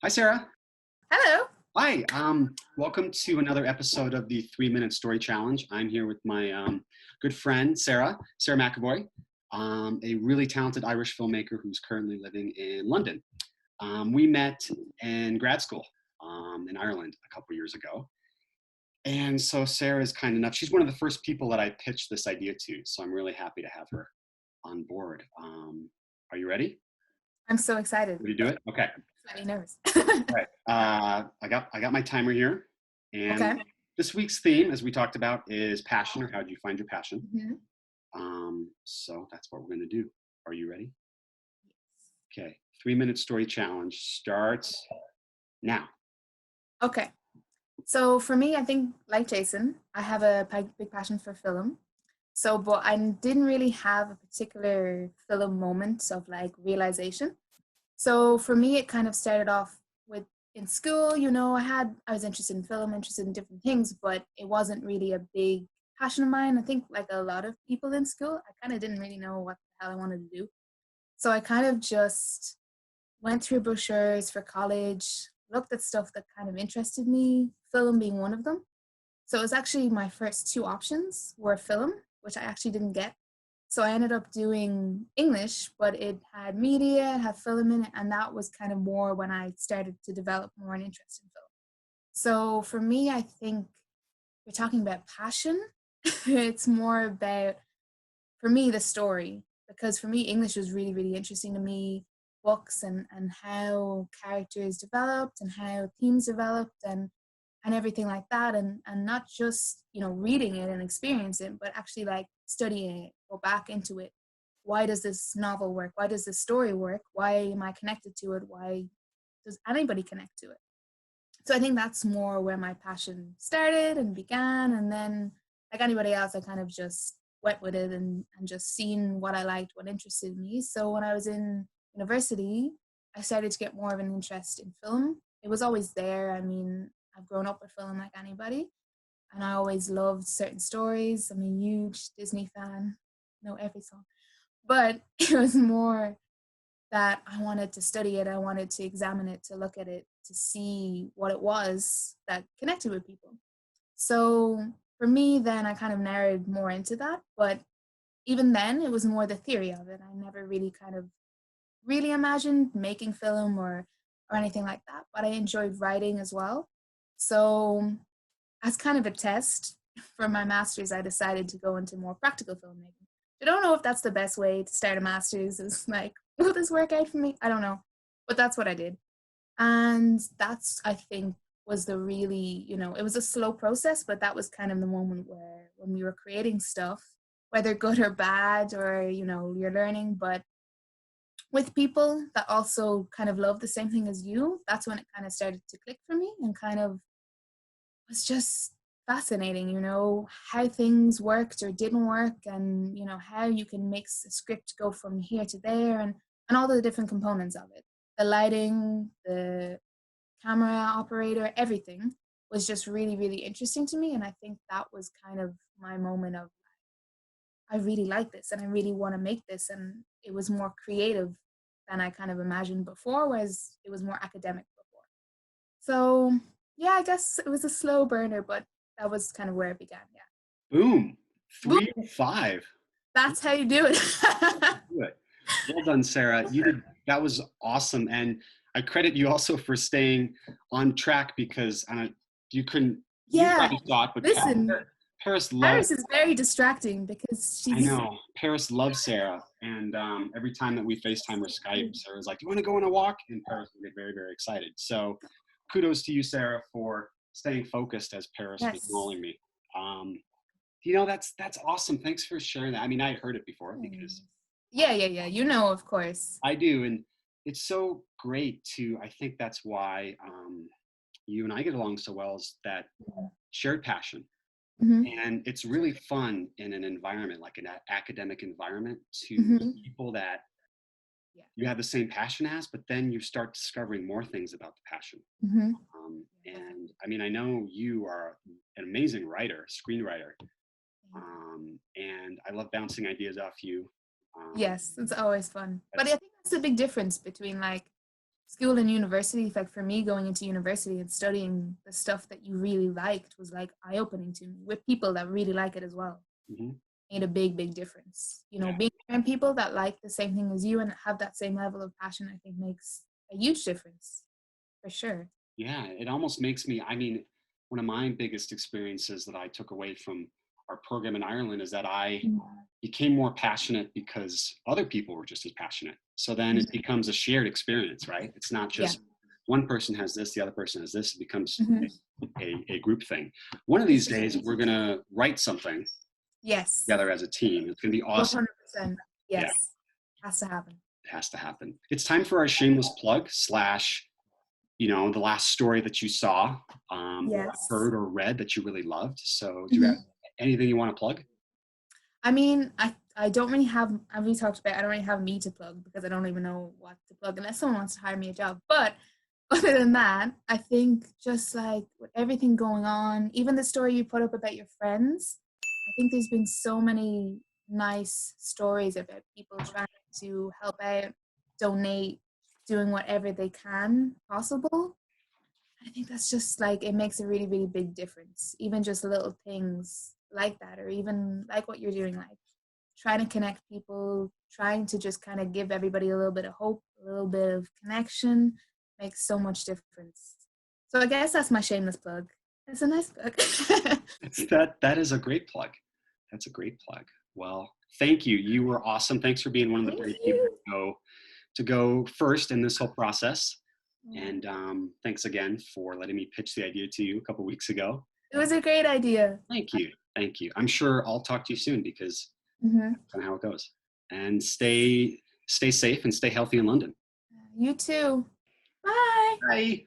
Hi, Sarah. Hello. Hi. Welcome to another episode of the 3 Minute Story Challenge. I'm here with my good friend, Sarah Mc Evoy, a really talented Irish filmmaker who's currently living in London. We met in grad school in Ireland a couple years ago. And so Sarah is kind enough. She's one of the first people that I pitched this idea to. So I'm really happy to have her on board. Are you ready? I'm so excited, Ready to do but it? Okay. slightly nervous. All right. I got my timer here, and Okay. this week's theme, as we talked about, is passion, or how do you find your passion? Mhm. So that's what we're going to do. Are you ready? Okay. 3 minute story challenge starts now. Okay. So for me, I think like Jason, I have a big passion for film. So, but I didn't really have a particular film moment of like realization. So for me, it kind of started off with in school, I was interested in film, interested in different things, but it wasn't really a big passion of mine. I think like a lot of people in school, I kind of didn't really know what the hell I wanted to do. So I kind of just went through brochures for college, looked at stuff that kind of interested me, film being one of them. So it was actually my first two options were film, which I actually didn't get. So I ended up doing English, but it had media, it had film in it, and that was kind of more when I started to develop more an interest in film. So for me, I think we're talking about passion. It's more about, for me, the story, because for me English was really really interesting to me, books and how characters developed and how themes developed and everything like that, and not just reading it and experience it, but actually like studying it, go back into it. Why does this novel work? Why does this story work? Why am I connected to it? Why does anybody connect to it? So I think that's more where my passion started and began. And then, like anybody else, I kind of just went with it and just seen what I liked, what interested me. So when I was in university, I started to get more of an interest in film. It was always there. I mean, I've grown up with film like anybody, and I always loved certain stories. I'm a huge Disney fan, know every song. But it was more that I wanted to study it, I wanted to examine it, to look at it, to see what it was that connected with people. So for me, then I kind of narrowed more into that. But even then, it was more the theory of it. I never really kind of really imagined making film or anything like that. But I enjoyed writing as well. So as kind of a test for my master's, I decided to go into more practical filmmaking. I don't know if that's the best way to start a master's. Is like, will this work out for me? I don't know, but that's what I did, and that's, I think, was the really, it was a slow process, but that was kind of the moment where when we were creating stuff, whether good or bad, or you're learning, but with people that also kind of love the same thing as you, that's when it kind of started to click for me and kind of was just fascinating, how things worked or didn't work, and how you can make a script go from here to there, and all the different components of it. The lighting, the camera operator, everything was just really, really interesting to me. And I think that was kind of my moment of, I really like this and I really want to make this. And it was more creative than I kind of imagined before, whereas it was more academic before. So yeah, I guess it was a slow burner, but that was kind of where it began. Yeah. Boom. Boop. 3-5. That's how you do it. Good. Well done, Sarah. You did that was awesome, and I credit you also for staying on track because you couldn't. You Yeah. probably saw it, but Listen, Paris loves. Paris is very distracting because I she's. know Paris loves Sarah, and every time that we FaceTime or Skype, Sarah's like, "Do you want to go on a walk?" And Paris will get very, very excited. So, kudos to you, Sarah, for staying focused as Paris was Yes. calling me. Um, that's awesome. Thanks for sharing that. I mean, I had heard it before because Yeah, yeah, yeah. Of course. I do, and it's so great to. I think that's why you and I get along so well is that shared passion. Mm-hmm. And it's really fun in an environment like an academic environment to meet Mm-hmm. people that Yeah. you have the same passion as, but then you start discovering more things about the passion. Mm-hmm. And I mean, I know you are an amazing writer, screenwriter, and I love bouncing ideas off you. Um, Yes, it's always fun. But I that's think that's the big difference between like school and university, like for me going into university and studying the stuff that you really liked was like eye-opening to me with people that really like it as well. Hmm. Made a big difference. You know, Yeah. being around people that like the same thing as you and have that same level of passion, I think makes a huge difference for sure. Yeah, it almost makes me, I mean, one of my biggest experiences that I took away from our program in Ireland is that I Mhm. became more passionate because other people were just as passionate. So then it Mhm. becomes a shared experience, right? It's not Yeah. just one person has this, the other person has this. It becomes Mhm. a group thing. One of For these sure. days, we're going to write something Yes. together as a team. It's going to be awesome. 100%. Yeah, Yes. Has to happen. it has to happen. It's time for our shameless plug slash, the last story that you saw or Yes. heard or read that you really loved. So do you have Mhm. anything you want to plug? I mean, I don't really have, as we talked about, I don't really have me to plug because I don't even know what to plug unless someone wants to hire me a job. But other than that, I think just like with everything going on, even the story you put up about your friends, I think there's been so many nice stories about people trying to help out, donate, doing whatever they can possible. I think that's just like it makes a really big difference. Even just little things like that, or even like what you're doing, like trying to connect people, trying to just kind of give everybody a little bit of hope, a little bit of connection makes so much difference. So I guess that's my shameless plug. It's a nice plug. That is a great plug. That's a great plug. Well, thank you. You were awesome. Thanks for being one of the Thank brave people you. to go first in this whole process. And thanks again for letting me pitch the idea to you a couple weeks ago. It was a great idea. Thank you. Thank you. I'm sure I'll talk to you soon because Hmm. that's kind of how it goes. And stay safe and stay healthy in London. You too. Bye. Bye.